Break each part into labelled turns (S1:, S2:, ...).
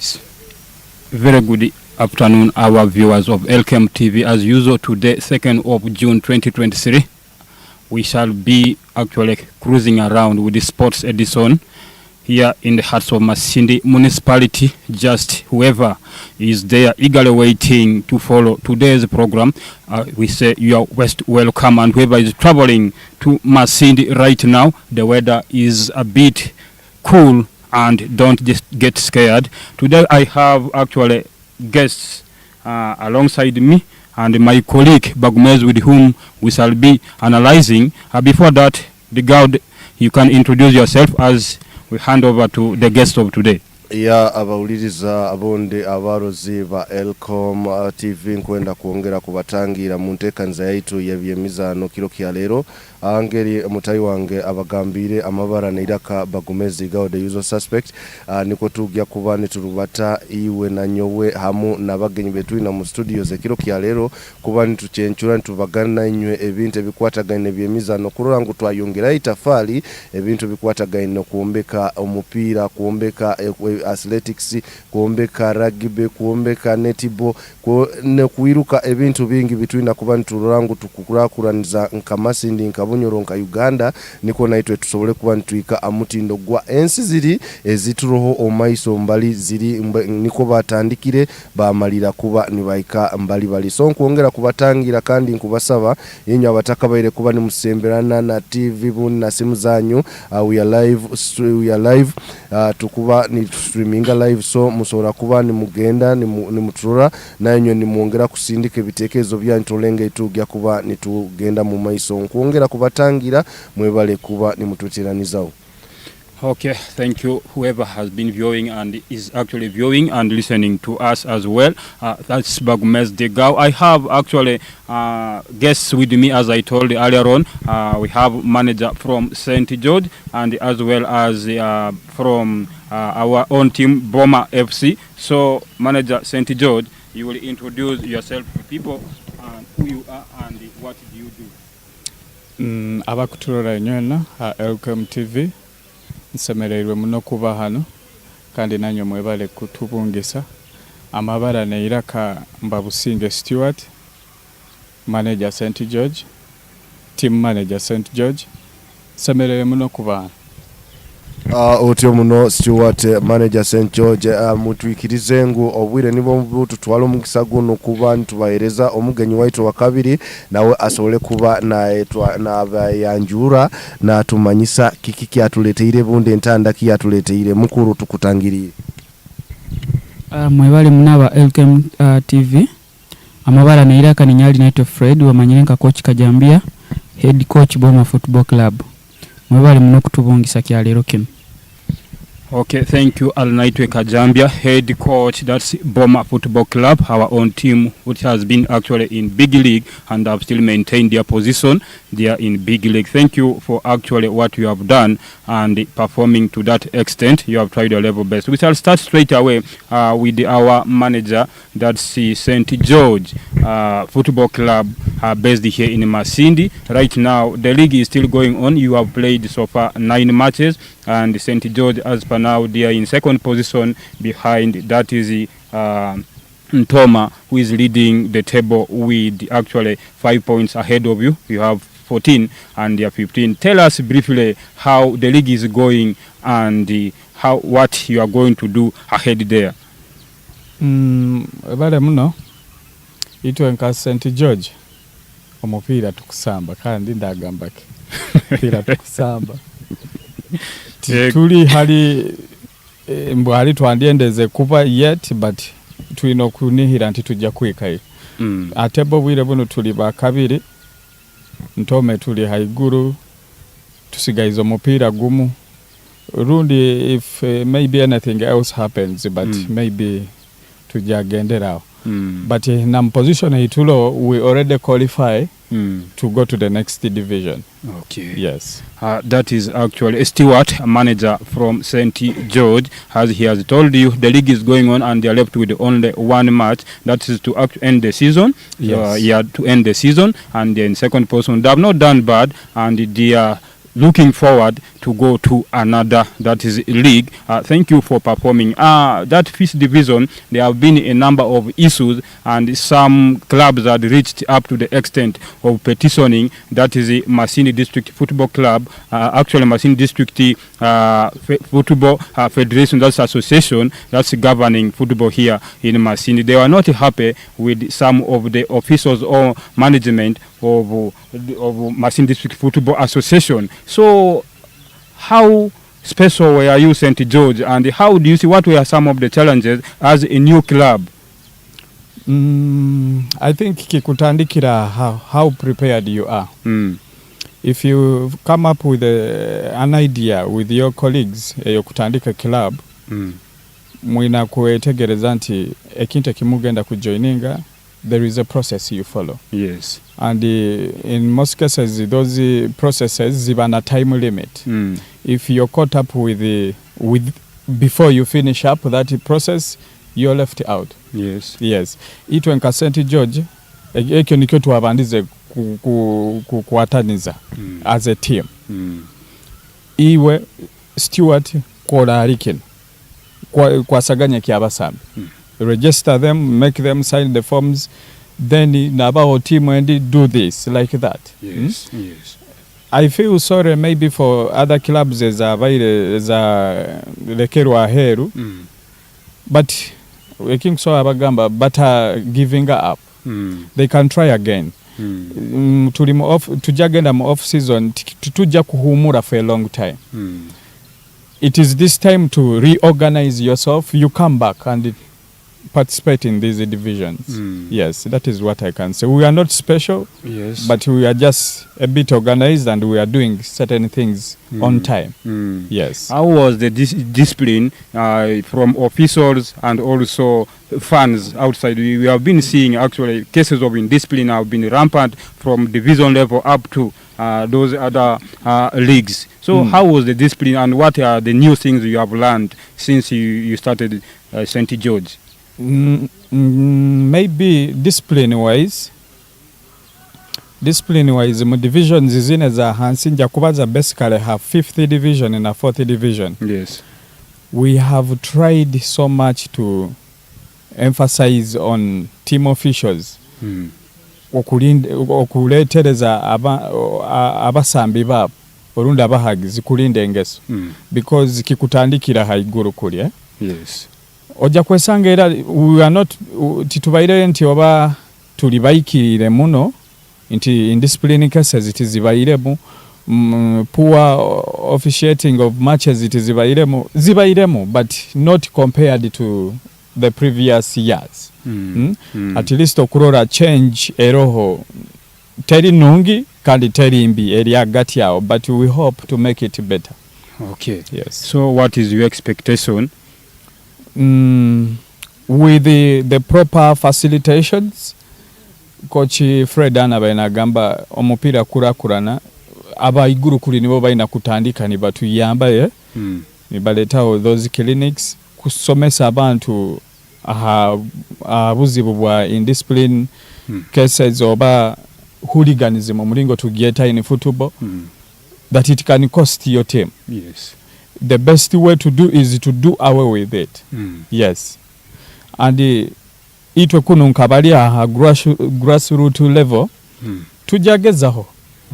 S1: Yes. Very good afternoon, our viewers of Elkem TV. As usual, today, 2nd of June 2023, we shall be actually cruising around with the sports edition here in the hearts of Masindi municipality. Just whoever is there eagerly waiting to follow today's program, we say you are welcome. And whoever is traveling to Masindi right now, the weather is a bit cool, and don't just get scared. Today I have actually guests alongside me and my colleague Bagumez, with whom we shall be analyzing. Before that, the guard, you can introduce yourself as we hand over to the guest of today.
S2: Ya abawuliriza abonde abarozi ba Elkem TV nkwenda kuongera kubatangira mu ntekanza yaitu yebyemizano kiro kya lero angeri mutayi wange abagambire amabara neiraka Bagumezi gawo the usual suspect niko tugya kuba niturubata iwe na nyowe hamu nabagenyi betu ina mu studios ekiro kya lero kuba nituchenchura ntubagana inywe ebintu ebikwatagane byemizano kurangu twayongera itafali ebintu bikwatagane kuombeka omupira kuombeka athletics kuombeka rugby kuombeka netball kuiruka ebintu bingi bitwina kuba nturangu tukukurakuraniza nkamasindi nkabonyoro nka Uganda niko naitwe tusobole kuba ntwika amutindo gwa ensi ziri ezituroho omaiso mbali ziri niko batandikire bamalira kuba nibaika mbali bali so nkuongera kubatangira kandi nkubasaba yenye abatakabaire kuba ni musemberana na TV buni na simu zanyu we are live tukuba ni streaminga live so musora kuba ni mugenda ni mutura nanyo ni muongera kusindika bitekezo bya ntolenge itugya kuba nitugenda mu maiso nkuongera kubatangira mwebale kuba ni mututiranizawo.
S1: Okay, thank you whoever has been viewing and is actually viewing and listening to us as well. That's Bagumez Degao. I have actually guests with me, as I told earlier on. We have manager from St. George and as well as from our own team, Boma FC. So, manager St. George, you will introduce yourself to people and who you are and what do you do.
S3: Abakuturora nywena Elkem TV. Nsemererwe muno kuba hano kandi nanyo mwebale kutubungisa amabara neiraka Mbabusinge Stewart, manager St. George, team manager St. George. Nsemererwe muno kuba hano.
S2: Otyo muno Stewart, manager St. George, mutwikirize ngo obwire nibo mbutu twalo mukisa guno kuba ntubahereza omugenyi waitu wa kabiri nawe asole kuba na abayanjura na tumanyisa kiki kyatuleteire bunde ntanda kyatuleteire mukuru tukutangiriye.
S4: Mwebale munaba Elkem TV amabara neiraka ninyali naito Fred wamanyirenka coach Kajambia, head coach Boma Football Club. Mwebale muno kutubungisa kya lero kim.
S1: Okay, thank you. Alnaitwe Kajambia, head coach, that's Boma Football Club, our own team, which has been actually in big league and have still maintained their position. They are in big league. Thank you for actually what you have done and performing to that extent. You have tried your level best. We shall start straight away with our manager, that's St. George Football Club, based here in Masindi. Right now, the league is still going on. You have played so far 9 matches, and St. George, as per now, they are in second position behind, that is Ntoma, who is leading the table with actually 5 points ahead of you. You have 14 and they are 15. Tell us briefly how the league is going and what you are going to do ahead there.
S3: Bale muno itwe nka St. George omupira tukusamba kandi ndagambake pira tukusamba tuli hali mbwali twandiendeze kuba yet but twino kunihira nti tujja kwikayo atebo bwire buno tuli ba kabiri Ntome tuli haiguru tusigaizo mupira gumu rundi if maybe anything else happens but maybe tujagendera but in position itulo we already qualify to go to the next division.
S1: Okay.
S3: Yes.
S1: That is actually Stewart, a manager from St. George, as he has told you. The league is going on and they are left with only 1 match. That is to end the season.
S3: Yes.
S1: To end the season, and then second position. They have not done bad, and they are looking forward to go to another, that is league. Thank you for performing. That fifth division, there have been a number of issues, and some clubs had reached up to the extent of petitioning. That is the Masini District Football Club, actually Masini District Football Federation, that's association that's governing football here in Masini. They were not happy with some of the officials or management of Masini District Football Association. So how special were you, St. George, and how do you see, what were some of the challenges as a new club?
S3: I think kikutandikira how prepared you are. If you come up with an idea with your colleagues kutandika club, mwina kuetegereza nti ekintu kimugenda kujoininga, there is a process you follow.
S1: Yes.
S3: And in most cases those processes ziba na time limit. If you're caught up with before you finish up that process, you're left out.
S1: Yes.
S3: Yes. Itwe nka St. George ekyo nikyo twabandize kuataniza as a team. Iwe Stewart kola alikin kwa saganya kiabasambi. Register them, make them sign the forms, then naba team and do this like that.
S1: Yes. Yes.
S3: I feel sorry maybe for other clubs as lekerwa heru, but waking so abagamba but giving up. They can try again. Tujagenda mu off season tuja kuhumura for a long time. It is this time to reorganize yourself. You come back and participate in these divisions. Yes, that is what I can say. We are not special, yes, but we are just a bit organized and we are doing certain things on time. Yes.
S1: How was the discipline from officials and also fans outside? We have been seeing actually cases of indiscipline have been rampant from division level up to those other leagues. So how was the discipline, and what are the new things you have learned since you started St. George?
S3: Maybe discipline-wise, mu divisions zine za hansinja kubaza basically have 5th division and a 4th division.
S1: Yes.
S3: We have tried so much to emphasize on team officials. Okuletereza abasambi babo olunda abahagizi kulinda engeso. Because kikutandikira haiguru kuli.
S1: Yes.
S3: Oja kwesanga era we are not titubaire nti oba tulibaikirire muno nti in discipline cases it is zibairemu, poor officiating of matches it is zibairemu, but not compared to the previous years. At least okurora change eroho teri nungi kandi teri mbi eri agati yao, but we hope to make it better.
S1: Okay.
S3: Yes.
S1: So what is your expectation?
S3: With the proper facilitations, Coach Fred anabaina gamba omupira kurakurana aba iguru kuli nibo baina kutandika ni batu yamba ni baletaho those clinics kusomesa abantu abuzibu bwa indiscipline cases oba hooliganism mulingo tugieta in football that it can cost your team.
S1: Yes.
S3: The best way to do is to do away with it. Yes. And itwe kuno nkabali grassroots level tujagezaho.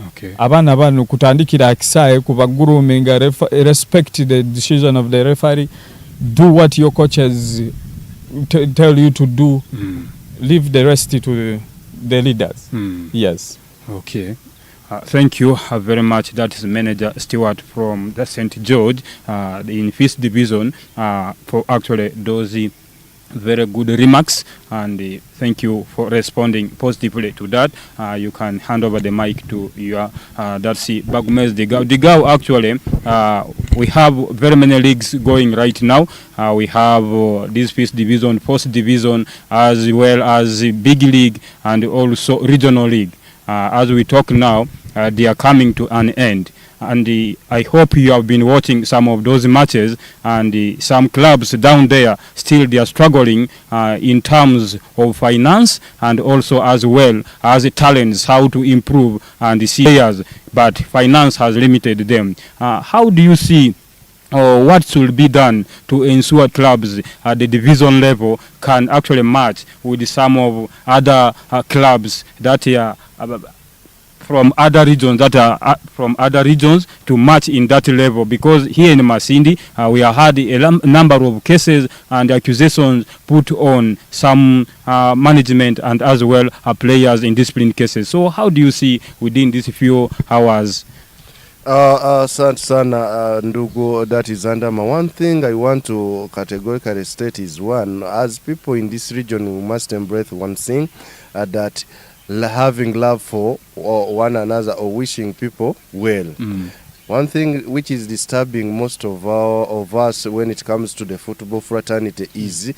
S1: Okay.
S3: Abana banu kutandikira akisaye kuba grooming, respect the decision of the referee, do what your coaches tell you to do, leave the rest to the leaders. Yes.
S1: Okay. Thank you very much. That is Manager Stewart from the St. George in 5th division for actually those very good remarks, and thank you for responding positively to that. You can hand over the mic to your that's Bagumez Digao. Actually, we have very many leagues going right now. We have this 5th division, 4th division, as well as big league and also regional league. As we talk now, they are coming to an end. and I hope you have been watching some of those matches, and some clubs down there still they are struggling in terms of finance and also as well as talents, how to improve and see players, but finance has limited them. How do you see or what should be done to ensure clubs at the division level can actually match with some of other clubs that are from other regions to match in that level? Because here in Masindi we have had a number of cases and accusations put on some management and as well players in discipline cases. So how do you see within these few hours?
S2: Asante sana ndugu, that is Andama. One thing I want to categorically state is, one, as people in this region we must embrace one thing, that having love for one another or wishing people well. One thing which is disturbing most of us when it comes to the football fraternity is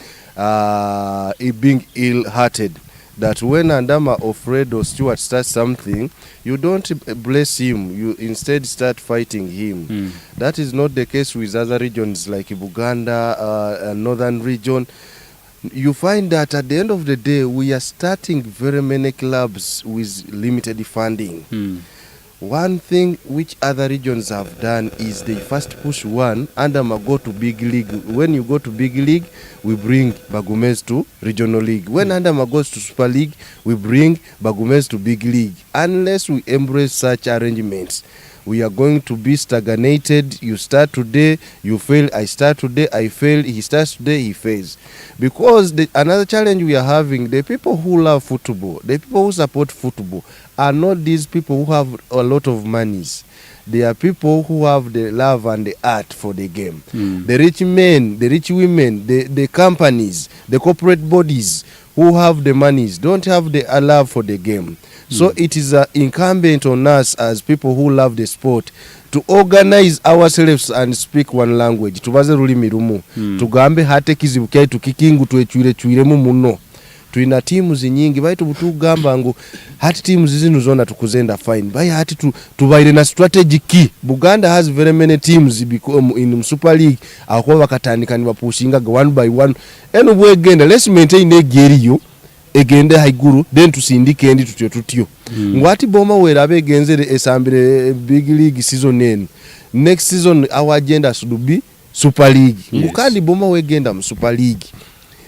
S2: being ill-hearted. That when Andama or Fred or Stuart starts something, you don't bless him, you instead start fighting him. That is not the case with other regions like Buganda, northern region. You find that at the end of the day, we are starting very many clubs with limited funding. One thing which other regions have done is they first push one, Andama go to big league. When you go to big league, we bring Bagumez to regional league. When Andama goes to Super League, we bring Bagumez to big league. Unless we embrace such arrangements, we are going to be stagnated. You start today, you fail. I start today, I fail. He starts today, he fails. Because another challenge we are having, the people who love football, the people who support football, are not these people who have a lot of monies. They are people who have the love and the art for the game. The rich men, the rich women, the companies, the corporate bodies who have the monies don't have the love for the game. So it is incumbent on us as people who love the sport to organize ourselves and speak one language. Tubaze rulimi rumu. Tugambe hate kizibu kyai tukikingu tuechwire-chwiremu muno. Tuina timu zinyingi baitu butugamba ngo hati timu zinu zona tukuzenda fine. Bai hati tubaire na strategy key. Buganda has very many teams in Super League. Akoba bakatandika ni bapushinga one by one. Eno bwegenda, let's maintain egeriyo egende haiguru then tusindike endi tutyo. Ngwati boma wera abegenzere esambire big league season end. Next season our agenda should be Super League. Ngukandi boma wegenda mu Super League.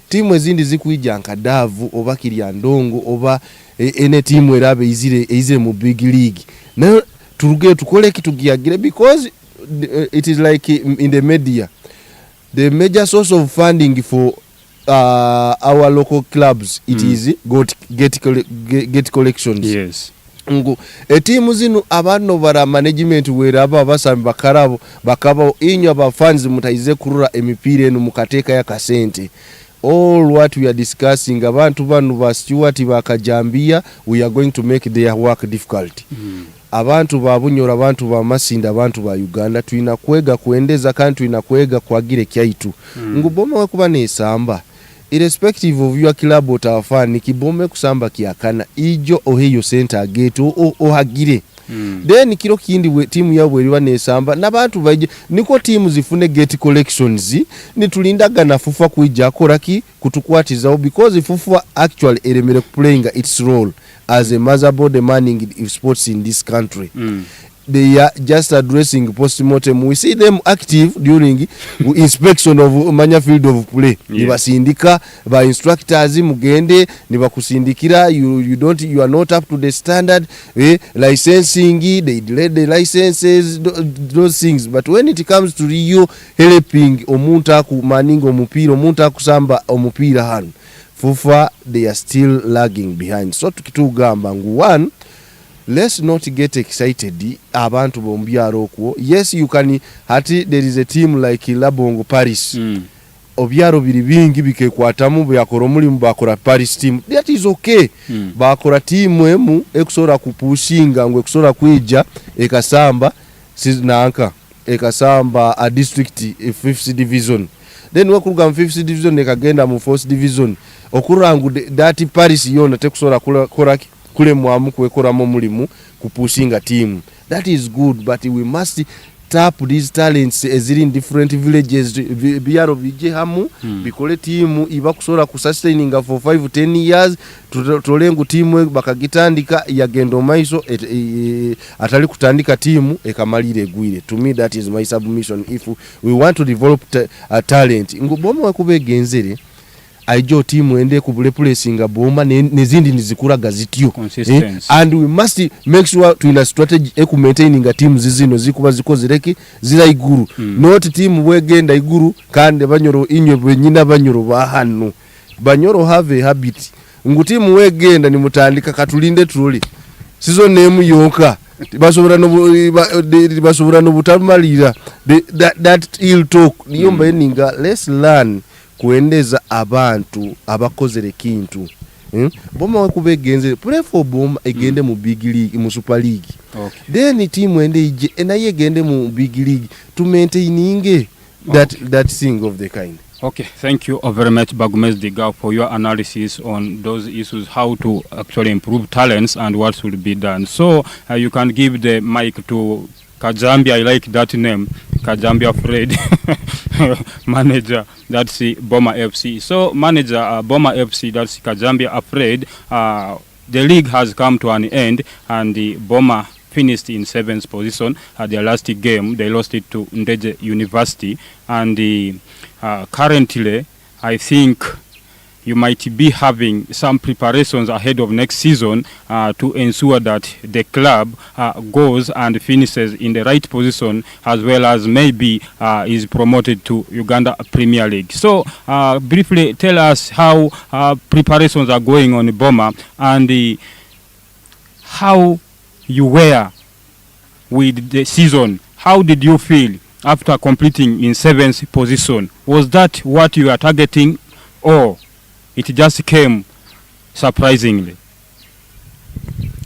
S2: Timu ezindi zikuija nkadavu oba Kiryandongo oba ene timu erabe izire mu big league. Now turuge tukole kitugiyagire, because it is like in the media, the major source of funding for our local clubs it is get collections.
S1: Yes.
S2: Ngo etimu zinu abantu bara management wera aba basambi bakarabo bakaba inyo aba fans mutaize kurura emipira enu mukateka ya kasente. All what we are discussing, abantu banu ba Stuart bakajambia, we are going to make their work difficult. Abantu babunyora, abantu ba Masinda, abantu ba Uganda, tuina kwega kuendeza kandi tuina kwega kwagire kyaitu. Nguboma wakuba nesamba. Irrespective of your club otafani kibome kusamba kiakana ijo oheyo center gate ohagire. Then kiro kindi timu yabwe eriwa nesamba nabantu baje niko timu zifune gate collections ni tulindaga na fufa kuija koraki kutukwatizaho, because fufa actually eremere playing its role as a motherboard manning sports in this country. They are just addressing post-mortem. We see them active during inspection of manya field of play. Nibasindika ba instructors mugende nibakusindikira, you are not up to the standard. Licensing, they delay the licenses, those things. But when it comes to Rio helping omuntu ku manning omupira, omuntu kusamba omupira hanu, fufa they are still lagging behind. So tukitugamba ngu, one, let's not get excited abantu bombyaro okwo. Yes, you can hati there is a team like Labongo Paris. Obyaro biri bingi bikekwatamu byakora mulimu bakora Paris team. That is okay. Bakora team emu ekusora kupushinga ngwe kusora kwija ekasamba nanka ekasamba a district 5th division. Then wakuruga mu 5th division ekagenda mu 4th division. Okurangu that Paris yona tekusora koraki kule mwamu kwekora mo mulimu kupushinga team. that is good, but we must tap these talents eziri in different villages byaro bije hamu bikole team iba kusola ku sustaining for 5-10 years tolengu team bakagitandika yagendo maiso atali kutandika team ekamalire gwire. To me that is my submission. If we want to develop talent nguboma wakubegenzere aijo team ende kubule placing bomba nezindi nizikuraga zityo and we must make sure to in a strategy eku maintaining a team zizino zikuba zikozireki zira iguru not team wegenda iguru kandi banyoro inywe benyina banyoro bahanu banyoro have a habit ngutimu wegenda ni mutandika katulinde troli sizo name yoka basobora no butamalira that ill talk niyo mbeninga. Let's learn kuendeza abantu abakozere kintu Boma wakubegenze play for Boma egende mu big league mu super league then team ende ije enaye egende mu big league to maintaining that thing of the kind.
S1: Okay, thank you very much, Bagumez Diga, for your analysis on those issues, how to actually improve talents and what should be done. So you can give the mic to Kajambia. I like that name, Kajambia Fred, manager. That's Boma FC. So manager Boma FC. That's Kajambia Fred. The league has come to an end, and the Boma finished in 7th position at their last game. They lost it to Ndeje University, and currently I think you might be having some preparations ahead of next season to ensure that the club goes and finishes in the right position, as well as maybe is promoted to Uganda Premier League. So briefly tell us how preparations are going on Boma, and how you were with the season. How did you feel after completing in 7th position? Was that what you were targeting, or it just came surprisingly?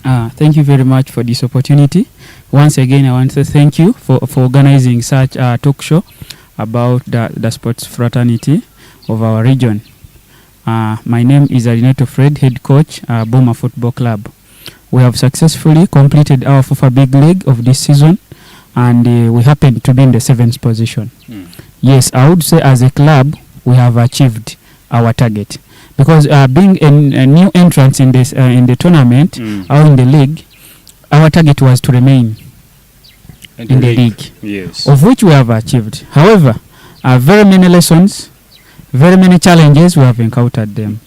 S4: Thank you very much for this opportunity. Once again, I want to thank you for organizing such a talk show about the sports fraternity of our region. My name is Alinato Fred, head coach, Boma Football Club. We have successfully completed our FUFA Big League of this season, and we happen to be in the 7th position. Yes, I would say as a club, we have achieved our target. Because being a new entrant in this in the tournament or in the league, our target was to remain in the league,
S1: yes,
S4: of which we have achieved. However, very many lessons, very many challenges we have encountered them.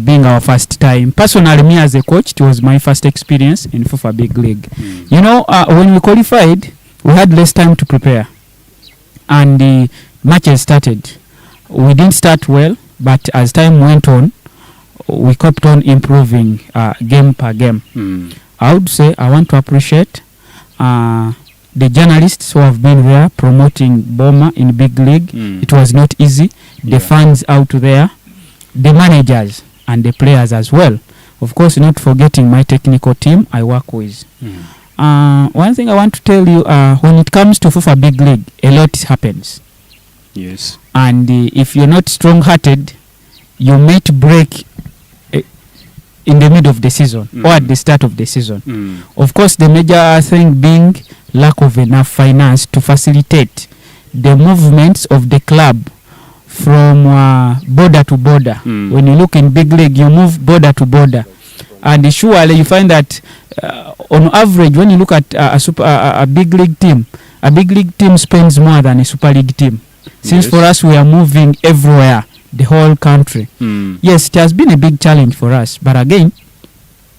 S4: Being our first time, personally, me as a coach, it was my first experience in FUFA Big League. You know, when we qualified, we had less time to prepare, and the matches started. We didn't start well, but as time went on, we kept on improving game per game. I would say I want to appreciate the journalists who have been there promoting Boma in Big League. It was not easy. The fans out there, the managers and the players as well. Of course, not forgetting my technical team I work with. One thing I want to tell you, when it comes to FUFA Big League, a lot happens.
S1: Yes.
S4: And if you're not strong-hearted, you might break in the middle of the season or at the start of the season. Of course, the major thing being lack of enough finance to facilitate the movements of the club from border to border. When you look in Big League, you move border to border. And surely you find that on average, when you look at a Big League team spends more than a Super League team. Since for us, we are moving everywhere, the whole country. Yes, it has been a big challenge for us. But again,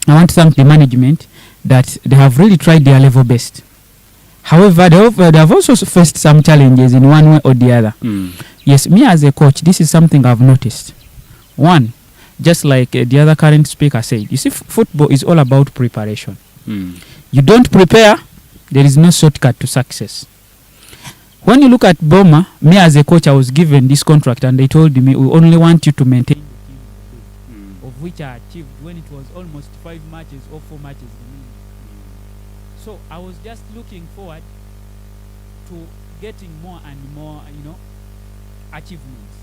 S4: I want to thank the management that they have really tried their level best. However, they have also faced some challenges in one way or the other. Yes, me as a coach, this is something I've noticed. One, just like the other current speaker said, you see, football is all about preparation. You don't prepare, there is no shortcut to success. When you look at Boma, me as a coach, I was given this contract and they told me, we only want you to maintain the team, of which I achieved when it was almost 5 matches or 4 matches remaining. So I was just looking forward to getting more and more, achievements.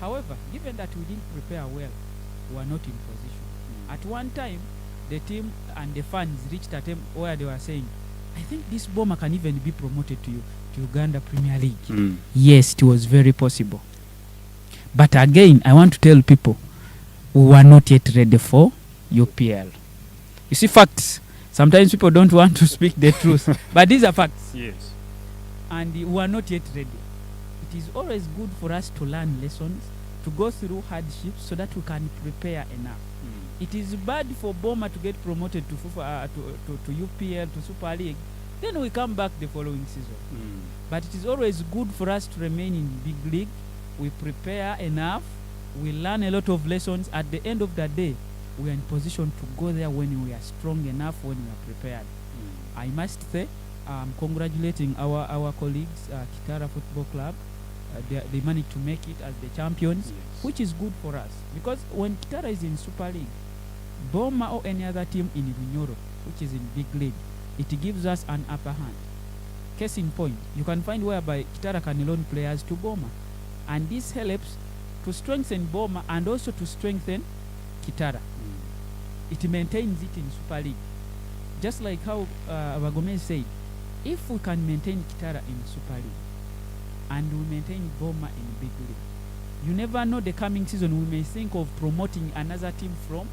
S4: However, given that we didn't prepare well, we were not in position. At one time, the team and the fans reached a time where they were saying, I think this Boma can even be promoted to Uganda Premier League. Yes, it was very possible. But again, I want to tell people, we were not yet ready for UPL. You see, facts. Sometimes people don't want to speak the truth, but these are facts.
S1: Yes.
S4: And we are not yet ready. It is always good for us to learn lessons, to go through hardships so that we can prepare enough. It is bad for Boma to get promoted to UPL, to Super League. Then we come back the following season. But it is always good for us to remain in big league. We prepare enough. We learn a lot of lessons. At the end of the day, we are in position to go there when we are strong enough, when we are prepared. I must say, congratulating our colleagues, Kitara Football Club. They managed to make it as the champions, which is good for us. Because when Kitara is in Super League, Boma or any other team in Bunyoro, which is in big league, it gives us an upper hand. Case in point, you can find whereby Kitara can loan players to Boma. And this helps to strengthen Boma and also to strengthen Kitara. It maintains it in Super League. Just like how Wagomez said, if we can maintain Kitara in Super League and we maintain Boma in big league, you never know the coming season we may think of promoting another team from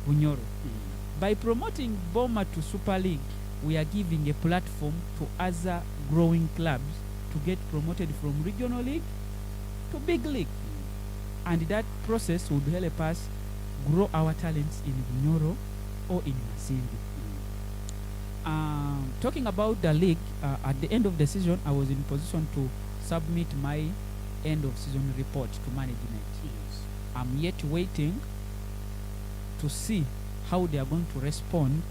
S4: Bunyoro. By promoting Boma to Super League, we are giving a platform to other growing clubs to get promoted from regional league to big league. And that process would help us grow our talents in Bunyoro or in Masindi. Talking about the league, at the end of the season, I was in position to submit my end of season report to management. I'm yet waiting to see how they are going to respond.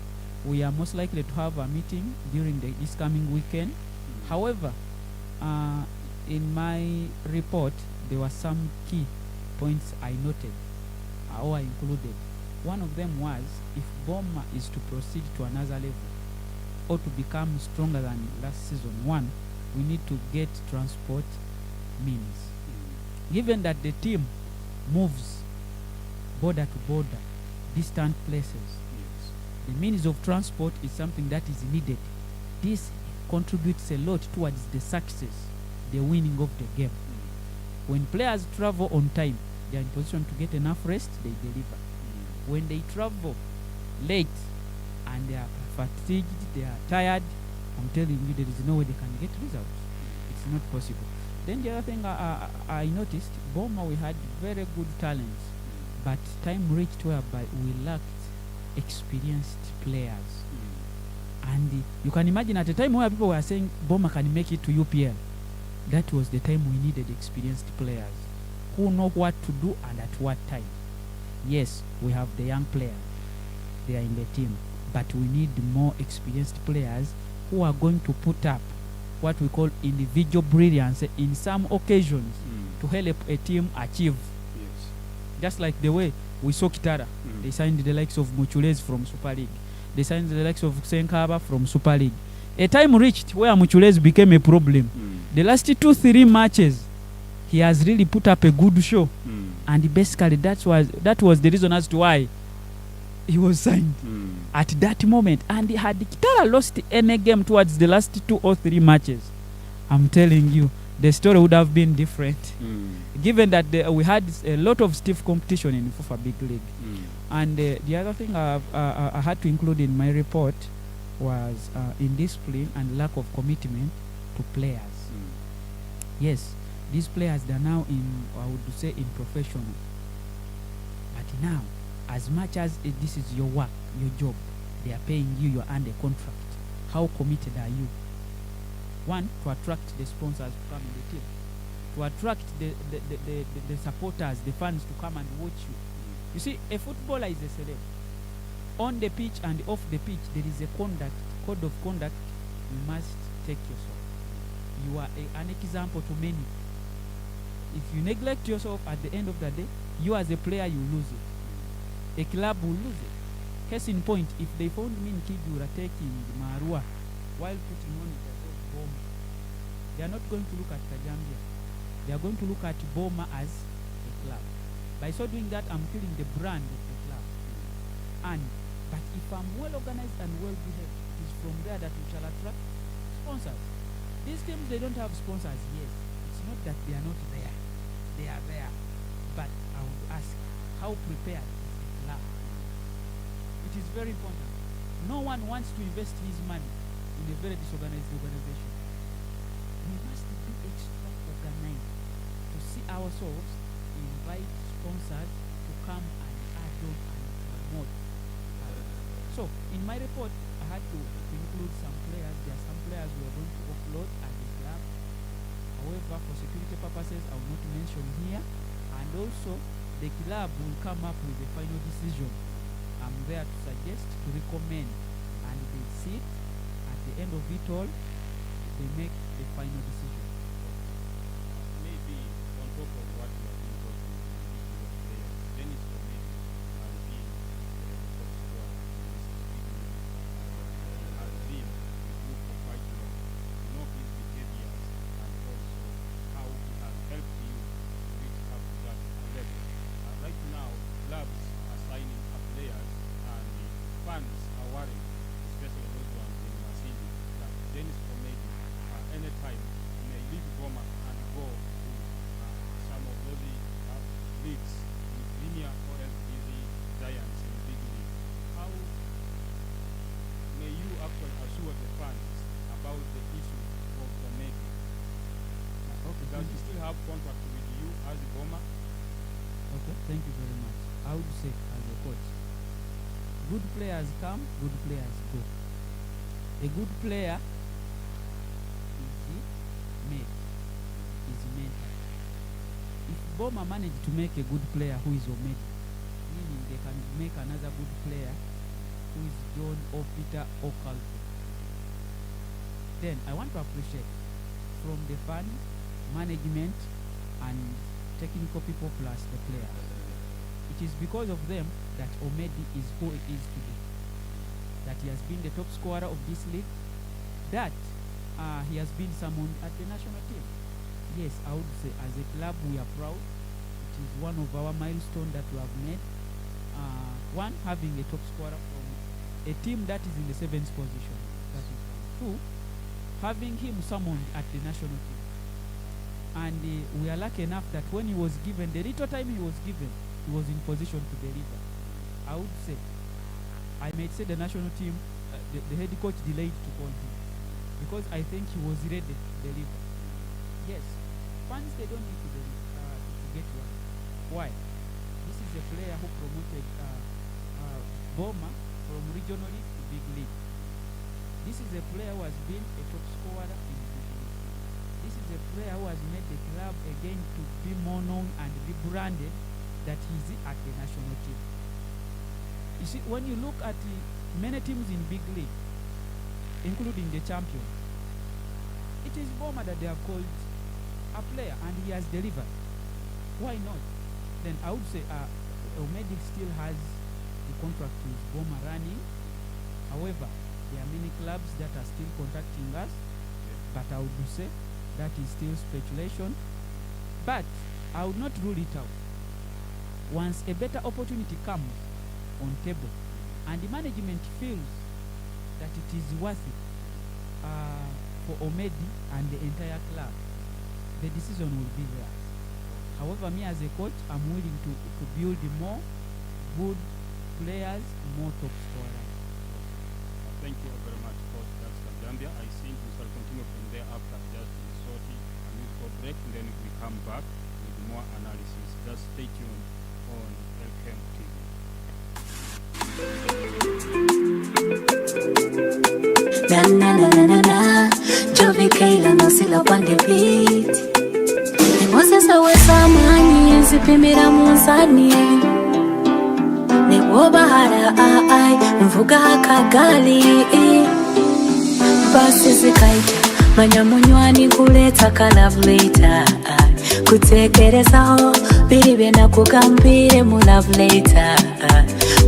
S4: We are most likely to have a meeting during this coming weekend. However, in my report, there were some key points I noted or I included. One of them was, if Boma is to proceed to another level or to become stronger than last season, one, we need to get transport means. Given that the team moves border to border, distant places, the means of transport is something that is needed. This contributes a lot towards the success, the winning of the game. When players travel on time, they are in position to get enough rest, they deliver. When they travel late and they are fatigued, they are tired, I'm telling you, there is no way they can get results. It's not possible. Then the other thing I noticed, Boma, we had very good talents, but time reached whereby we lacked experienced players. And you can imagine at a time where people were saying Boma can make it to UPL, that was the time we needed experienced players who know what to do and at what time. Yes, we have the young players, they are in the team, but we need more experienced players who are going to put up what we call individual brilliance in some occasions to help a team achieve. Just like the way we saw Kitara, they signed the likes of Muchulez from Super League. They signed the likes of Senkaba from Super League. A time reached where Muchulez became a problem. The last 2-3 matches, he has really put up a good show. And basically that was the reason as to why he was signed at that moment. And had Kitara lost any game towards the last 2 or 3 matches, I'm telling you, the story would have been different. Given that we had a lot of stiff competition in FUFA Big League. And the other thing I had to include in my report was indiscipline and lack of commitment to players. Yes, these players, they are now I would say in professional. But now, as much as this is your work, your job, they are paying you, you're under contract. How committed are you? One, to attract the sponsors to come in the team. To attract the supporters, the fans to come and watch you. You see, a footballer is a celeb. On the pitch and off the pitch, there is a code of conduct you must take yourself. You are an example to many. If you neglect yourself at the end of the day, you as a player, you lose it. A club will lose it. Case in point, if they found me in Kidura taking Marua while putting on the Boma, they are not going to look at Kajambia. They are going to look at Boma as a club. By so doing that, I'm killing the brand of the club. But if I'm well organized and well behaved, it is from there that we shall attract sponsors. These teams, they don't have sponsors, yes. It's not that they are not there. They are there. But I would ask, how prepared is the club? It is very important. No one wants to invest his money in a very disorganized organization. We must be extra organized to see ourselves, invite sponsors to come and add on and promote. So, in my report, I had to include some players. There are some players we are going to offload at the club. However, for security purposes, I will not mention here. And also, the club will come up with a final decision. I'm there to suggest, to recommend, and they sit at the end of it all, they make the final decision.
S1: Maybe on top of what you have been talking about, players, Dennis Comedy has been the top scorer in this league. Has been with you for quite long. You know his behaviors and also how he has helped you reach up to that level. Right now, clubs are signing up players and fans are worried, especially those ones in Masindi, that Dennis Comedy anytime may leave Goma and go to some of those leagues with linear or LBZ giants in big league. How may you actually assure the fans about the issue of Comedy?
S4: Okay,
S1: Does he still have contract with you as Goma?
S4: Okay, thank you very much. I would say, as a coach, good players come, good players go. A good player is mental. If Boma managed to make a good player who is Omedi, meaning they can make another good player who is John or Peter or Calvin, then I want to appreciate from the fans, management, and technical people plus the players. It is because of them that Omedi is who he is today. That he has been the top scorer of this league. That he has been summoned at the national team. Yes, I would say as a club we are proud. It is one of our milestones that we have made. One, having a top scorer from a team that is in the 7th position. That is one. Two, having him summoned at the national team. And we are lucky enough that when he was given, the little time he was given, he was in position to deliver. I would say, I might say the national team, the head coach delayed to call him, because I think he was ready to deliver. Yes, fans, they don't need to get one. Why? This is a player who promoted Boma from regional league to big league. This is a player who has been a top scorer in big league. This is a player who has made the club again to be more known and rebranded that he's at the national team. You see, when you look at many teams in big league, including the champion, it is Boma that they have called a player, and he has delivered. Why not? Then I would say Omedi still has the contract with Boma running. However, there are many clubs that are still contacting us, but I would say that is still speculation. But I would not rule it out. Once a better opportunity comes on table and the management feels that it is worth it for Omedi and the entire club, the decision will be there. However, me as a coach, I'm willing to build more good players, more top scorers.
S1: Thank you very much, Coach. That's Gambia. I think we shall continue from there after just a short musical break, and then we come back with more analysis. Just stay tuned on Elkem TV.
S5: Na na na na na na, Jovi Kayla no sila pande beat. Moses awesa mani zipimira munzani. Ni wobahara ai mvuga kagali. Basi zikaita manyamunywani kuleta kalavleta. Kutekerezaho biribe na kugambire mu love later.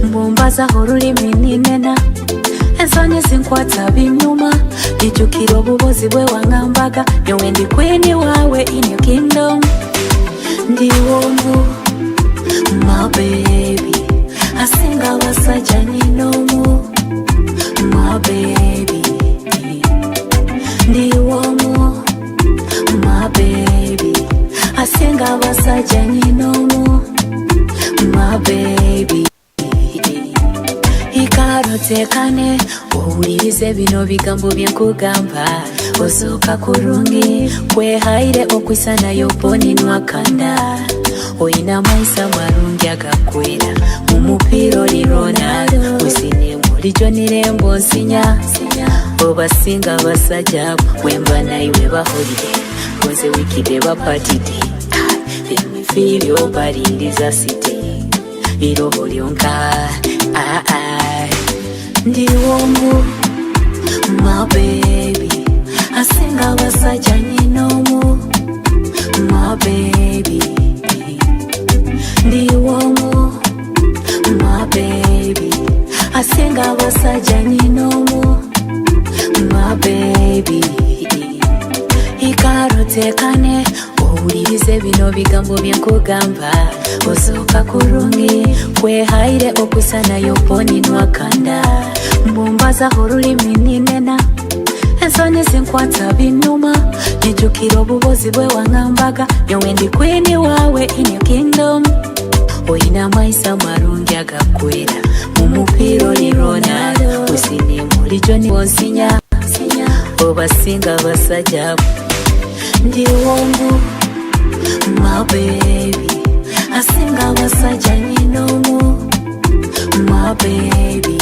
S5: Mbumbaza ururimi ninena ensonyi zinkwata binyuma nijukira obubozi bwe wangambaga yowe ndi queen wawe in your kingdom ndi wombu my baby asinga abasajja nyinomu my baby tekane owulirize bino bigambo byenkugamba osooka kurungi kwehaire okwisanayo boninwa kanda oyina maisa marungi agakwera mu mupiira oli Ronaldo wisinemu lijonirembo nsinya obasinga basajja wemba naiwe bahulire koze wikide bapatide bemifiri obaliriza site irobo lyonka ndi wongu my baby asinga basajja nyinomu my baby ndi wongu my baby asinga basajja nyinomu my baby ikaro tekane owulirize bino bigambo byenkugamba osooka kurungi kwehaire okwisanayo boninwa kanda mbumbaza olulimi ninena ensonyi zinkwata binuma nijjukira obubozi bwe wangambaga nyowe ndi kwini waawe in your kingdom oyina maisa marungi agakwera mu mupiira oli Ronaldo wisinemu lijoni wonsinya obasinga basajja ndi wongu my baby asinga basajja nyinomu my baby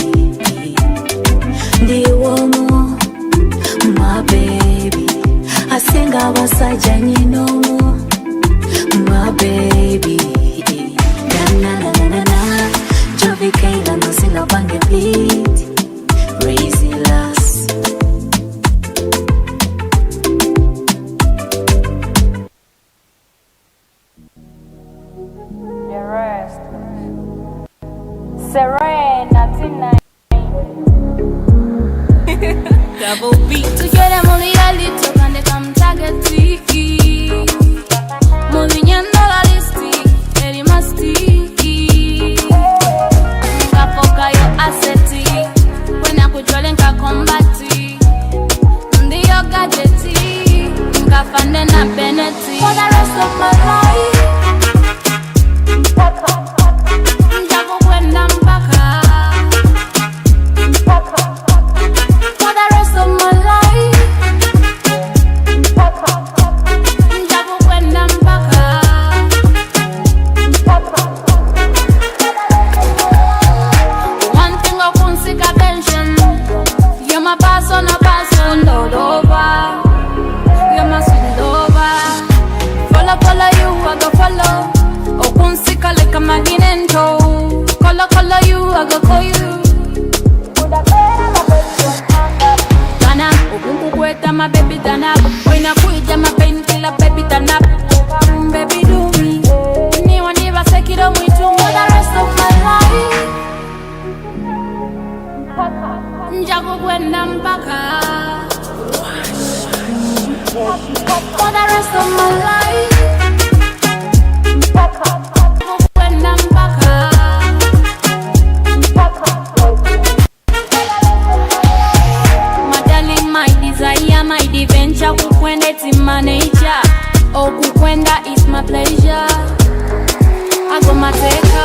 S5: ndi wongu my baby asinga basajja nyinomu my baby na na na na na Jovi Kaila no sina bange beat Crazy Lass
S6: Serena tonight. Double beat. Together, money a little and they come target tricky. Money nyanda la listi, eri masti. Kapoka yo aseti, wena kujole nka kombati. Ndiyo gadgeti, nka fande na beneti. For the rest of my life. My baby turn up. When I quit, my pain killer baby turn up. Baby do me. Anyone never take it on me too for the rest of my life. Njago kwenda mpaka. For the rest of my life. Kwenda mpaka. My adventure kukwenda it's my nature. Oh kukwenda is my pleasure. I go mateka.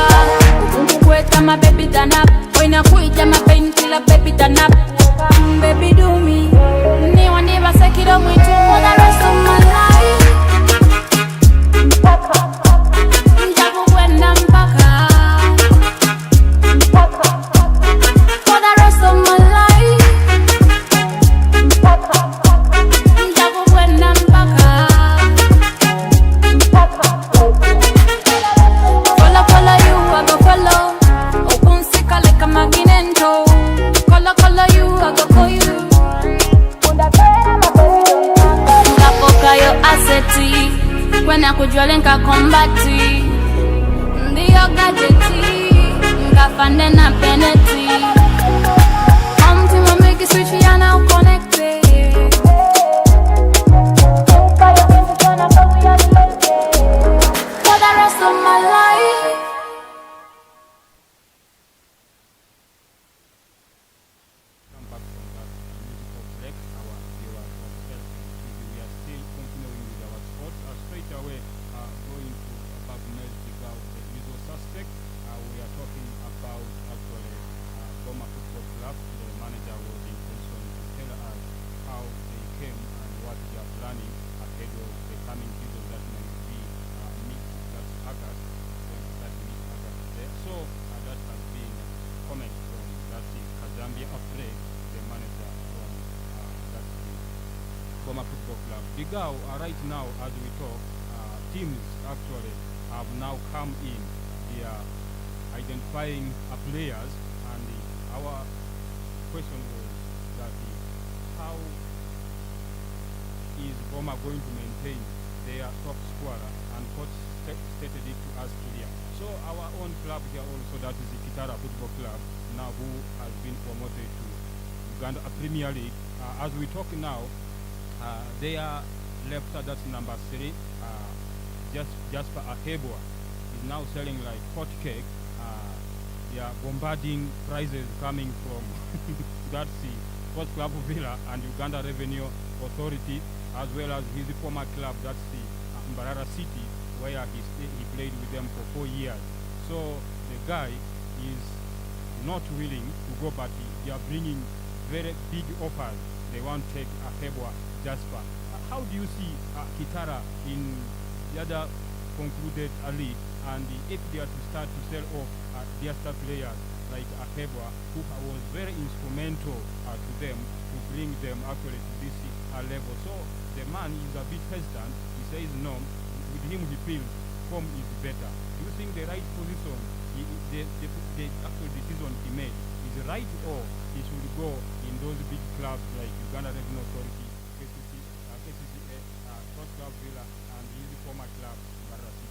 S6: Kukweta my baby turn up. When I quit my pain killer baby turn up. Baby do me. Anyone never say it on me too for the rest of my life. Njago kwenda mpaka. For the rest of my life. Kwena kujole nka kombati. Ndiyo gadgeti, nka fande na peneti. Come make it switch ya now connected. For the rest of my life.
S1: Come back from that musical break. Our viewers of Elkem TV, we are still continuing with our sport. Straight away, going to Bagmel Tigao, the usual suspect. We are talking about actually Igao, right now as we talk, teams actually have now come in. They are identifying players, and our question was that how is Boma going to maintain their top scorer, and coach stated it to us clear. So our own club here also, that is the Kitara Football Club, now who has been promoted to Uganda Premier League. As we talk now, they are left, that's number 3, Jasper Ahebwa is now selling like hot cake. They are bombarding prizes coming from that's the Sports Club Villa and Uganda Revenue Authority, as well as his former club, that's the Mbarara City, where he played with them for 4 years. So the guy is not willing to go, but they are bringing very big offers. They want to take Ahebwa, Jasper. How do you see Kitara in the other concluded league, and if they are to start to sell off their star players like Ahebwa, who was very instrumental to them to bring them actually to this level? So the man is a bit hesitant. He says no. With him he feels home is better. Do you think the right position, the actual decision he made is right, or he should go in those big clubs like Uganda Revenue Authority, KCCA, Sports Club Villa, and his former club, Mbarara City?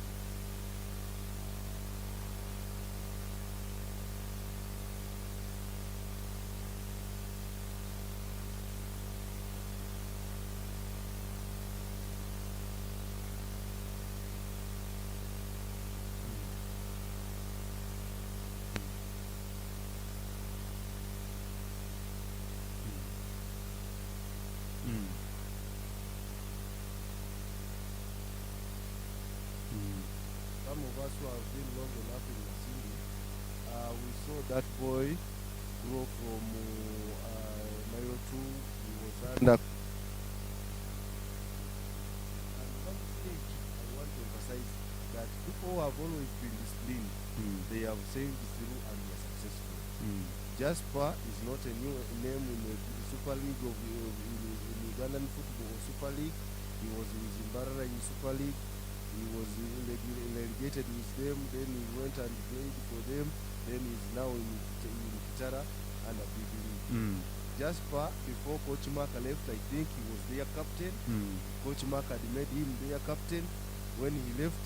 S2: Some of us who have been long enough in the city, we saw that boy grow from Mile 2. He was under. And one thing I want to emphasize, that people have always been disciplined. They have sailed through and they are successful. Jasper is not a new name in the Super League in Ugandan football or Super League. He was with Mbarara in Super League. He was relegated with them, then he went and played for them, then he's now in Kitara and a big league. Jasper, before Coach Mark left, I think he was their captain. Coach Mark had made him their captain. When he left,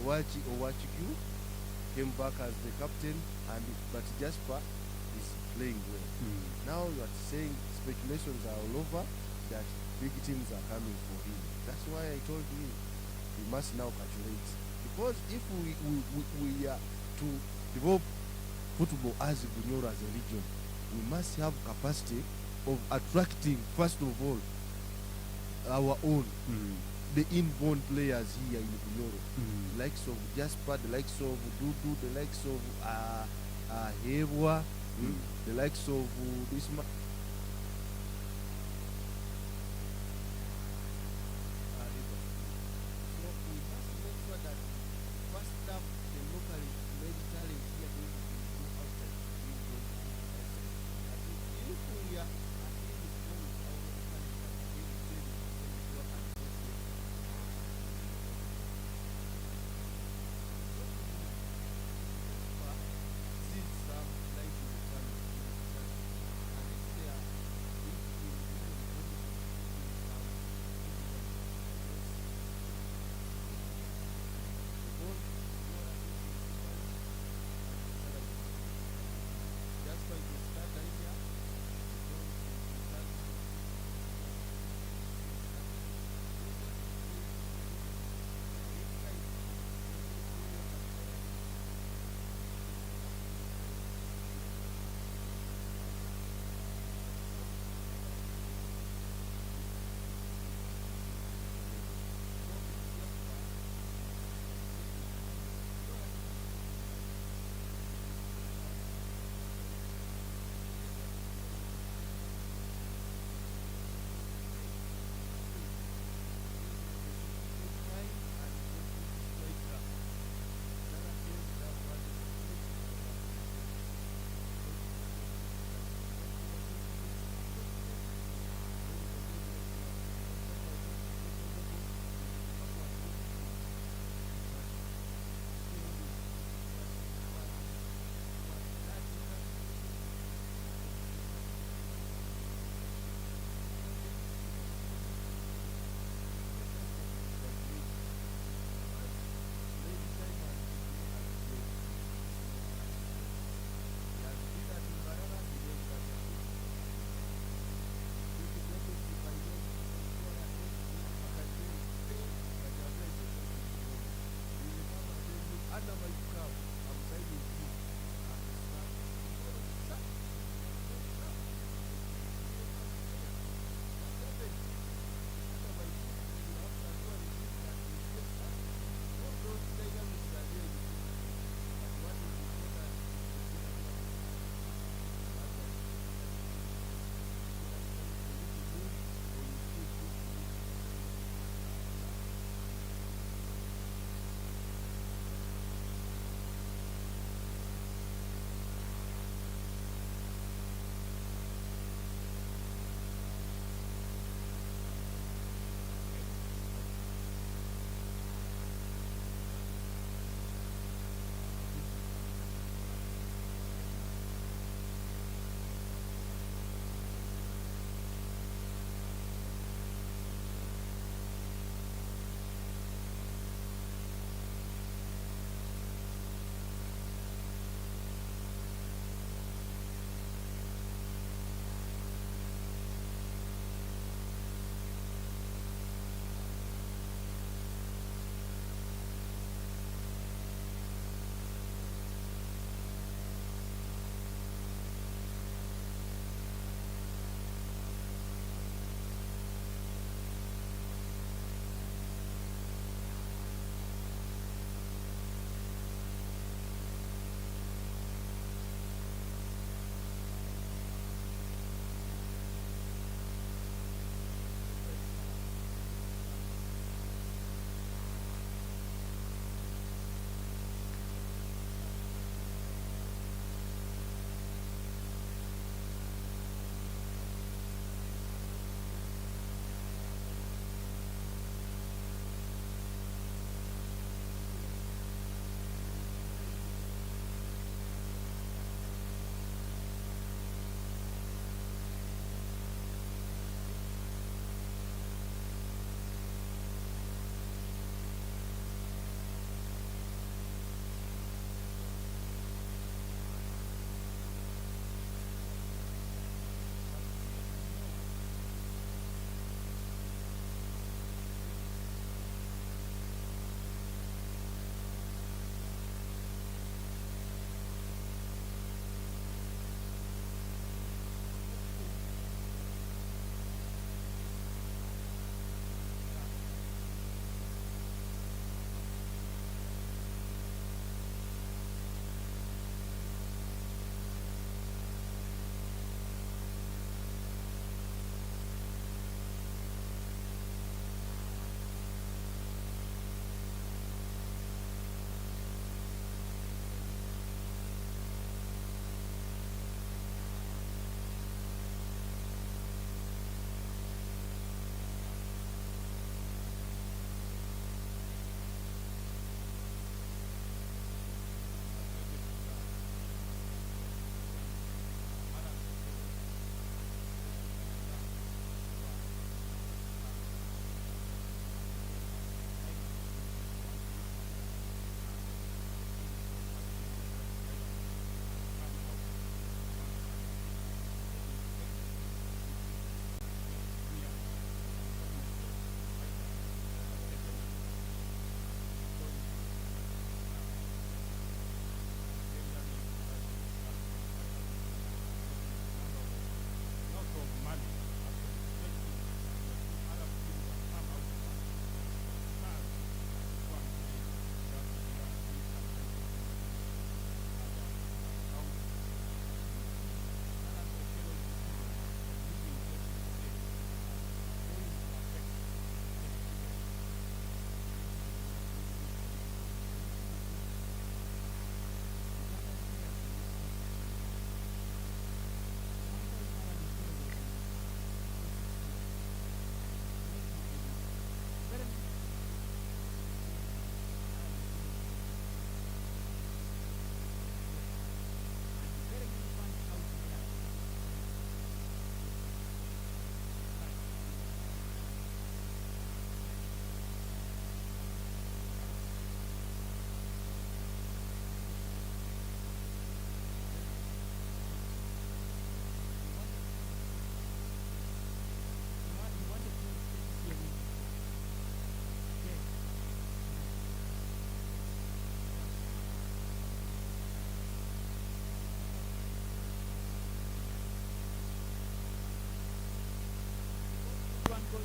S2: Owachiku came back as the captain, but Jasper is playing well. Now you are saying speculations are all over that big teams are coming for him. That's why I told you we must now calculate, because if we are to develop football as Bunyoro as a region, we must have capacity of attracting, first of all, our own the inborn players here in Bunyoro, the likes of Jasper, the likes of Dudu, the likes of Hebwa, the likes of this man.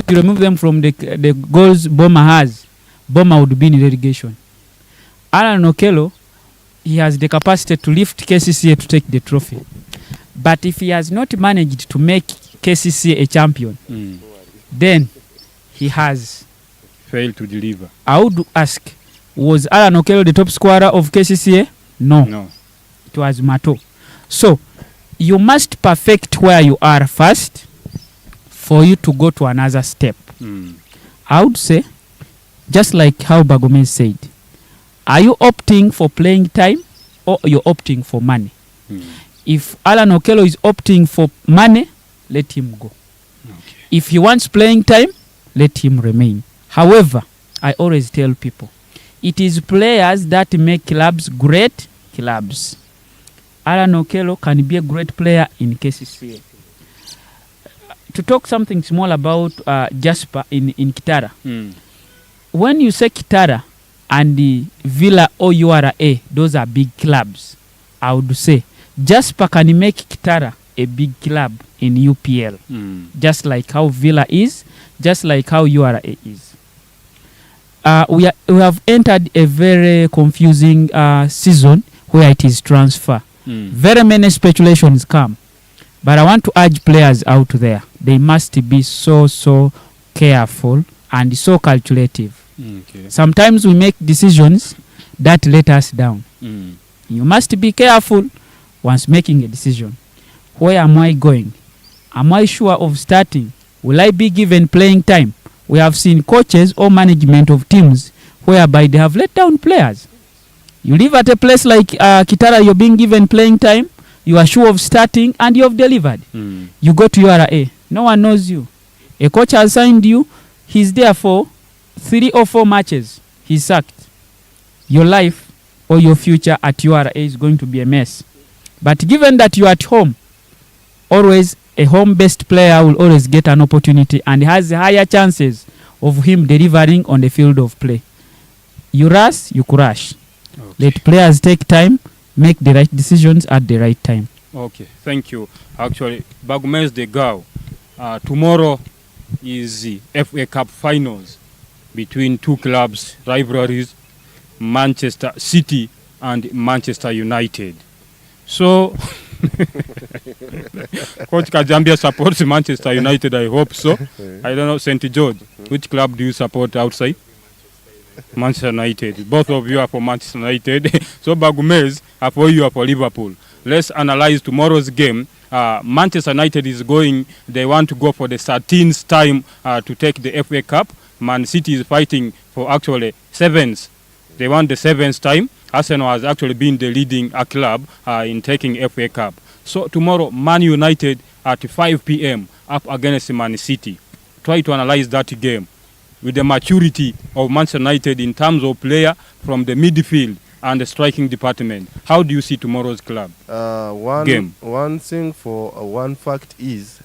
S4: to remove them from the goals Boma has, Boma would be in relegation. Alan Okello, he has the capacity to lift KCCA to take the trophy. But if he has not managed to make KCCA a champion, then he has
S1: failed to deliver.
S4: I would ask, was Alan Okello the top scorer of KCCA? No. It was Mato. So, you must perfect where you are first for you to go to another step. I would say, just like how Bagomez said, are you opting for playing time or you're opting for money? If Alan Okello is opting for money, let him go. Okay. If he wants playing time, let him remain. However, I always tell people, it is players that make clubs great clubs. Alan Okello can be a great player in KCCA. To talk something small about Jasper in Kitara. When you say Kitara and the Villa or URA, those are big clubs. I would say Jasper can make Kitara a big club in UPL. Just like how Villa is, just like how URA is. We have entered a very confusing season where it is transfer. Very many speculations come. But I want to urge players out there, they must be so careful and so calculative. Okay. Sometimes we make decisions that let us down. You must be careful once making a decision. Where am I going? Am I sure of starting? Will I be given playing time? We have seen coaches or management of teams whereby they have let down players. You live at a place like Kitara, you're being given playing time, you are sure of starting, and you have delivered. You go to URA, no one knows you. A coach has signed you, he's there for 3 or 4 matches, he's sacked. Your life or your future at URA is going to be a mess. But given that you're at home, always a home-based player will always get an opportunity and has higher chances of him delivering on the field of play. You rush, you crash. Okay. Let players take time, make the right decisions at the right time.
S1: Okay, thank you. Actually, Bagumez de Gao, tomorrow is the FA Cup finals between 2 clubs, rivalries, Manchester City and Manchester United. So, Coach Kajambia supports Manchester United, I hope so. I don't know, St. George, which club do you support outside? Manchester United. Both of you are for Manchester United. So Bagumez, you are for Liverpool. Let's analyze tomorrow's game. Manchester United is going, they want to go for the 13th time to take the FA Cup. Man City is fighting for actually 7th. They want the 7th time. Arsenal has actually been the leading club in taking FA Cup. So tomorrow, Man United at 5 p.m. up against Man City. Try to analyze that game with the maturity of Manchester United in terms of player from the midfield and the striking department. How do you see tomorrow's club game?
S2: One thing for one fact is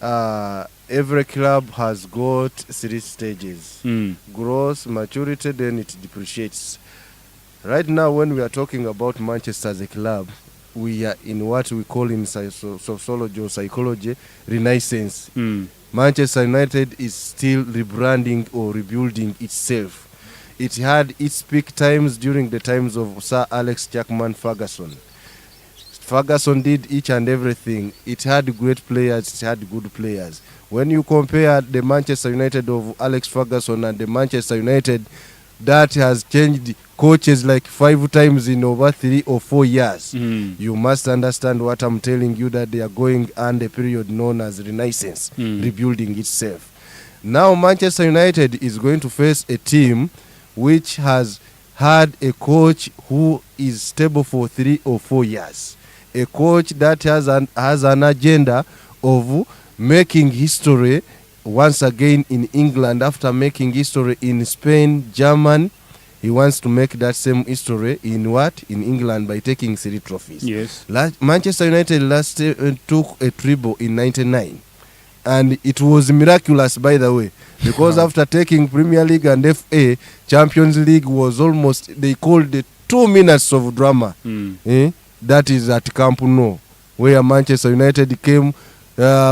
S2: every club has got 3 stages. Growth, maturity, then it depreciates. Right now, when we are talking about Manchester as a club, we are in what we call in sociology or psychology, renaissance. Manchester United is still rebranding or rebuilding itself. It had its peak times during the times of Sir Alex Jackman Ferguson. Ferguson did each and everything. It had great players, it had good players. When you compare the Manchester United of Alex Ferguson and the Manchester United that has changed coaches like 5 times in over 3 or 4 years, you must understand what I'm telling you, that they are going on a period known as renaissance, rebuilding itself. Now Manchester United is going to face a team which has had a coach who is stable for 3 or 4 years. A coach that has an agenda of making history once again in England after making history in Spain, Germany. He wants to make that same history in what? In England by taking 3 trophies. Yes. Manchester United last took a treble in 99. And it was miraculous, by the way, because after taking Premier League and FA, Champions League was almost, they called it 2 minutes of drama. That is at Camp Nou, where Manchester United came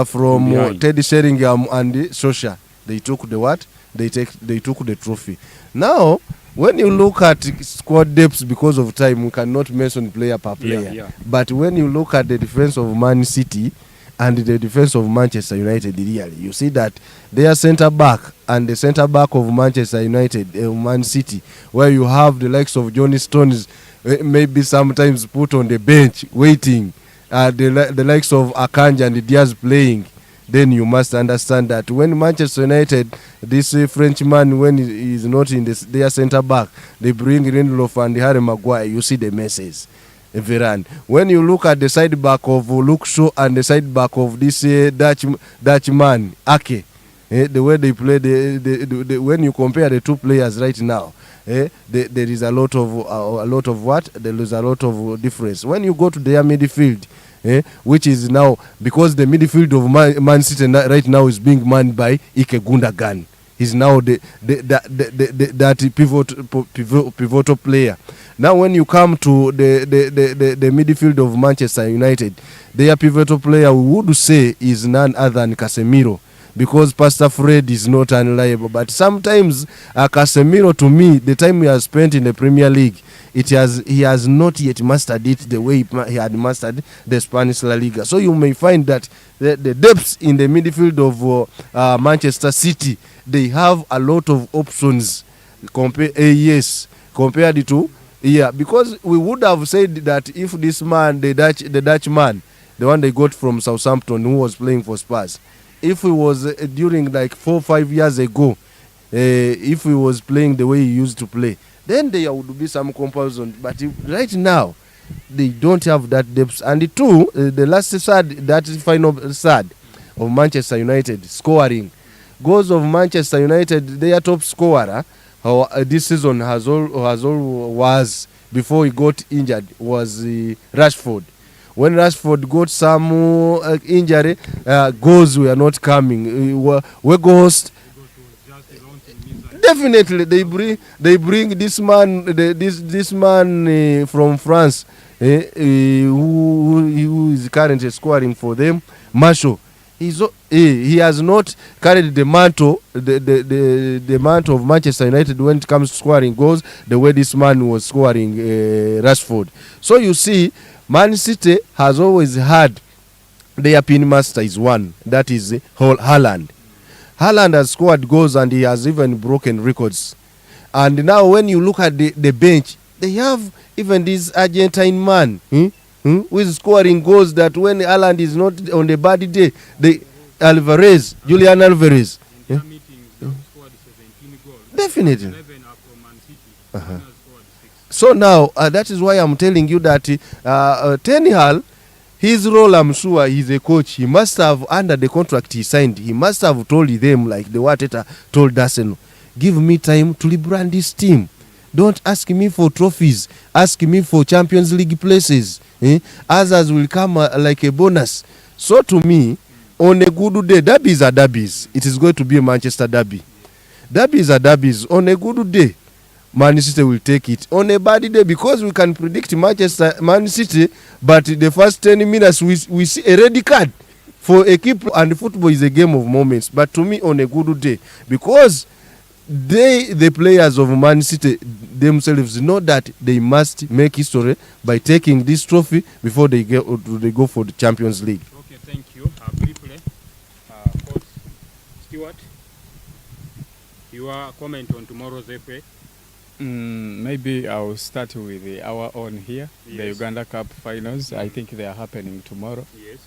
S2: from Teddy Sheringham and Solskjaer. they took the what? They took the trophy. Now, when you look at squad depth, because of time, we cannot mention player per player.
S1: Yeah.
S2: But when you look at the defense of Man City and the defense of Manchester United, really, you see that their centre back and the centre back of Manchester United, Man City, where you have the likes of Johnny Stones, maybe sometimes put on the bench waiting, the likes of Akanji and Diaz playing, then you must understand that when Manchester United, this Frenchman, when he is not in their centre back, they bring Lindelof and Harry Maguire, you see the messes. Varane. When you look at the side back of Luke Shaw and the side back of this Dutchman, Ake, the way they play, when you compare the two players right now, there is a lot of what? There is a lot of difference. When you go to their midfield, which is now, because the midfield of Man City right now is being manned by Ike Gundogan. He's now that pivotal player. Now, when you come to the midfield of Manchester United, their pivotal player, we would say, is none other than Casemiro, because Pastor Fred is not unreliable. But sometimes Casemiro, to me, the time he has spent in the Premier League, he has not yet mastered it the way he had mastered the Spanish La Liga. So you may find that the depths in the midfield of Manchester City, they have a lot of options compared to because we would have said that if this man, the Dutch man, the one they got from Southampton, who was playing for Spurs, if he was during like 4 or 5 years ago, if he was playing the way he used to play, then there would be some comparison. But right now, they don't have that depth. And the last side, that final side of Manchester United, scoring goals of Manchester United, their top scorer this season was, before he got injured, was Rashford. When Rashford got some injury, goals were not coming. Definitely, they bring this man, this man from France, who is currently scoring for them, Marshall. He has not carried the mantle, the mantle of Manchester United when it comes to scoring goals the way this man was scoring Rashford. So you see, Man City has always had their pin master is one, that is Haaland. Haaland has scored goals and he has even broken records. And now when you look at the bench, they have even this Argentine man who is scoring goals that when Haaland is not on the bad day, Julian Alvarez.
S1: Yeah? Scored 17 goals.
S2: Definitely.
S1: 11 are from Man City.
S2: So now, that is why I'm telling you that Ten Hag, his role, I'm sure, he's a coach. He must have, under the contract he signed, he must have told them, like the Wateta told Arsenal, give me time to rebrand this team. Don't ask me for trophies. Ask me for Champions League places. Others will come like a bonus. So to me, on a good day, derbies are derbies. It is going to be a Manchester derby. Derbies are derbies. On a good day, Man City will take it. On a bad day, because we can predict Man City, but the first 10 minutes we see a red card for a keeper, and football is a game of moments. But to me, on a good day, because the players of Man City themselves know that they must make history by taking this trophy before they go for the Champions League.
S1: Okay, thank you. Briefly, Coach Stewart, your comment on tomorrow's FA?
S3: Maybe I'll start with our own here,
S1: yes.
S3: The Uganda Cup finals. I think they are happening tomorrow.
S1: Yes.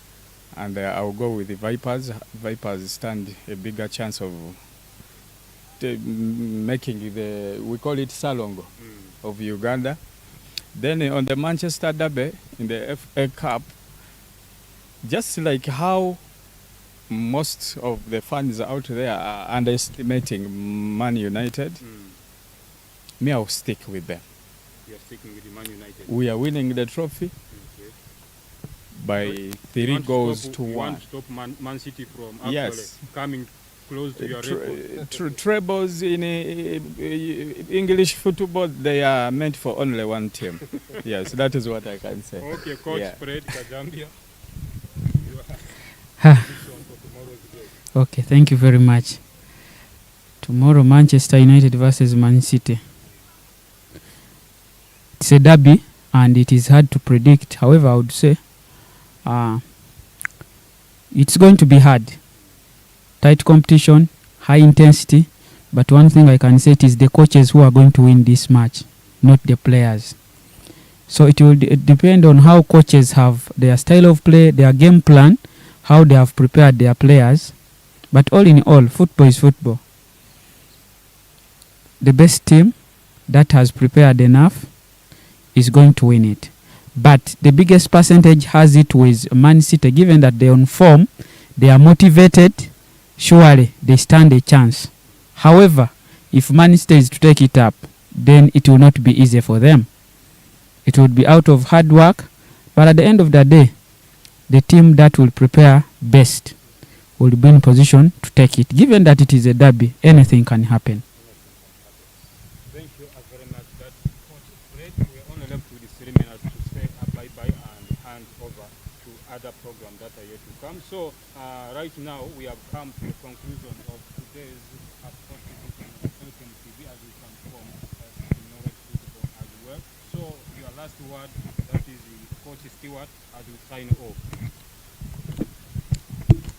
S3: And I'll go with the Vipers. Vipers stand a bigger chance of making we call it Salongo of Uganda. Then on the Manchester Derby in the FA Cup, just like how most of the fans out there are underestimating Man United, me, I'll stick with them.
S1: You're sticking with the Man United.
S3: We are winning the trophy by 3 goals to 1.
S1: You want to stop Man City from actually coming close to your record?
S3: Trebles in English football, they are meant for only one team. Yes, that is what I can say.
S1: Okay, Coach Fred Kajambia.
S4: Okay, thank you very much. Tomorrow, Manchester United versus Man City. It's a derby and it is hard to predict. However, I would say it's going to be hard. Tight competition, high intensity. But one thing I can say, it is the coaches who are going to win this match, not the players. So it will depend on how coaches have their style of play, their game plan, how they have prepared their players. But all in all, football is football. The best team that has prepared enough is going to win it. But the biggest percentage has it with Man City, given that they're on form, they are motivated, surely they stand a chance. However, if Man City is to take it up, then it will not be easy for them. It would be out of hard work, but at the end of the day, the team that will prepare best will be in position to take it. Given that it is a derby, anything can happen.
S1: Thank you very much. That's Coach Fred. We're only left with the 3 minutes to say bye-bye and hand over to other programs that are yet to come. So right now, we have come to the conclusion of today's sport edition of Elkem TV, as we transform knowledge football as well. So your last word, that is Coach Stewart, as we sign off.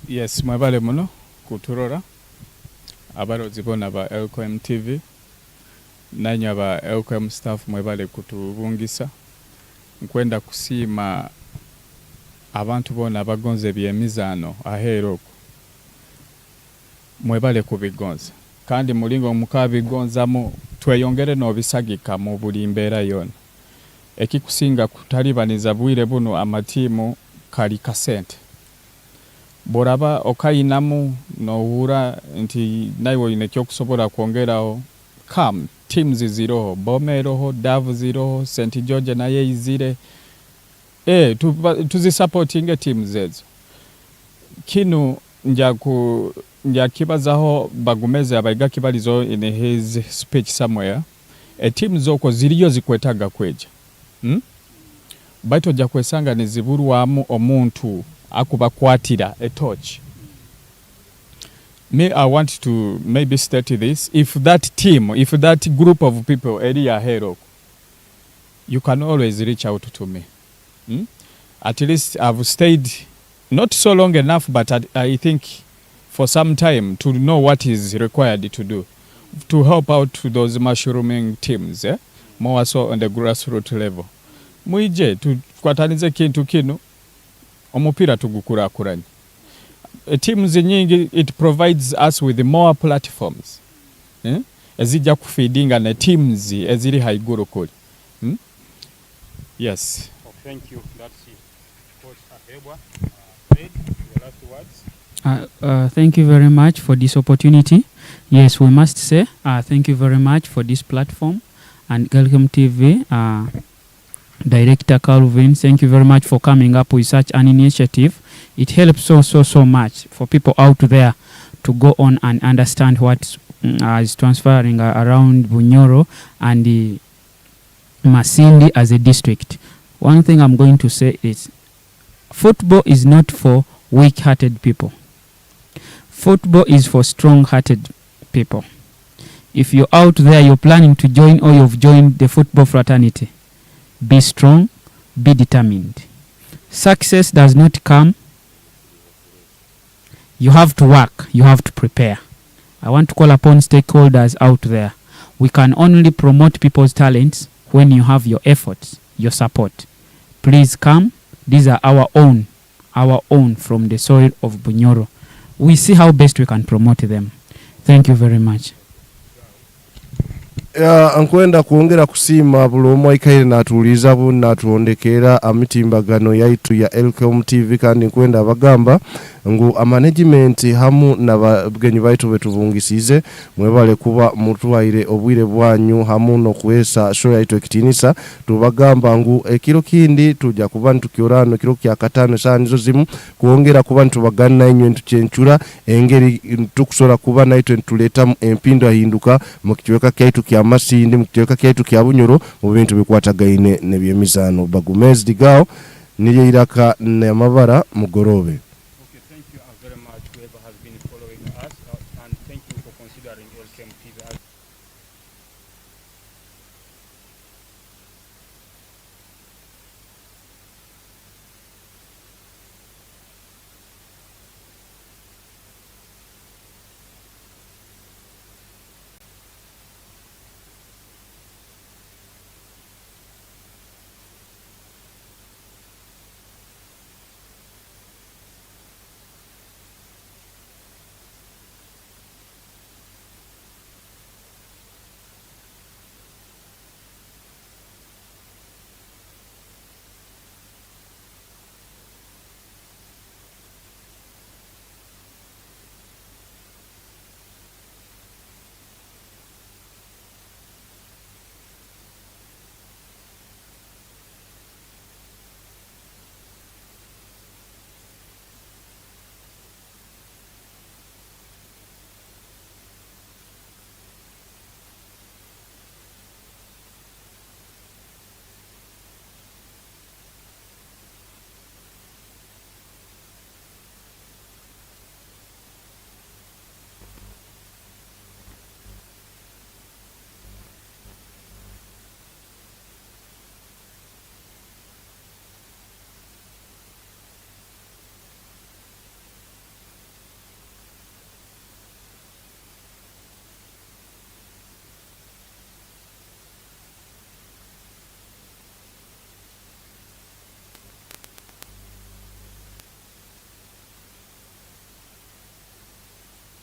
S3: Yes, mwebale muno kuturora abarozi bona ba Elkem TV nanya ba Elkem staff mwebale kutubungisa nkwenda kusima abantu bona bagonze byemizano ahero mwebale kubigonza kandi mulingo mukabigonzamo tweyongere no bisagika mu buli mbeera yona ekikusinga kutalibaniza bwire buno amatimu kali kasente boraba okayinamu nohura nti naiwo inekyo kusobola kuongeraho kam teams ziroho Bomeroho Davu ziroho St George naye izire tuzi supporting teams ezo kinu nja kibazaho bagumeze abayiga kibalizo in his speech somewhere teams zoko ziriyo zikwetaga kweja baito ja kwesanga niziburwamu omuntu akubakwatira a torch. I want to maybe state this. If that team, if that group of people area hero, you can always reach out to me. At least I've stayed not so long enough, but I think for some time to know what is required to do to help out to those mushrooming teams, more so on the grassroots level. Muije tukwatanize kintu kino omupira tugukurakuranye. Teams nyingi, it provides us with more platforms. Ezija kufeedinga na teams eziri haiguru kuli. Yes.
S1: Oh, thank you. That's it. Coach Ahebwa, Fred, your last words.
S4: Thank you very much for this opportunity. Yes, we must say thank you very much for this platform. And Elkem TV, Director Calvin, thank you very much for coming up with such an initiative. It helps so much for people out there to go on and understand what is transferring around Bunyoro and Masindi as a district. One thing I'm going to say is football is not for weak-hearted people. Football is for strong-hearted people. If you're out there, you're planning to join or you've joined the football fraternity, be strong, be determined. Success does not come. You have to work, you have to prepare. I want to call upon stakeholders out there. We can only promote people's talents when you have your efforts, your support. Please come. These are our own from the soil of Bunyoro. We see how best we can promote them. Thank you very much.
S2: Nkwenda kuongera kusima bulomo ikaire natuliza bu natuondekera amitimbagano yaitu ya Elkem TV kandi nkwenda bagamba ngu management hamu na bagenyi baitu betuvungisize mwebale kuba mutwaire obwire bwanyu hamu no kwesa show yaitu ekitinisa tubagamba ngu ekiro kindi tujja kuba ntukiorano kiro kya katano sanizo zimu kuongera kuba ntubagana enyo ntuchenchura engeri tukusora kuba naitwe ntuleta empindo ahinduka mu kichweka kyaitu kya Masindi mu kichweka kyaitu kya Bunyoro mu bintu bikwatagaine ne byemizano bagumezi digao nije iraka ne mabara mugorobe.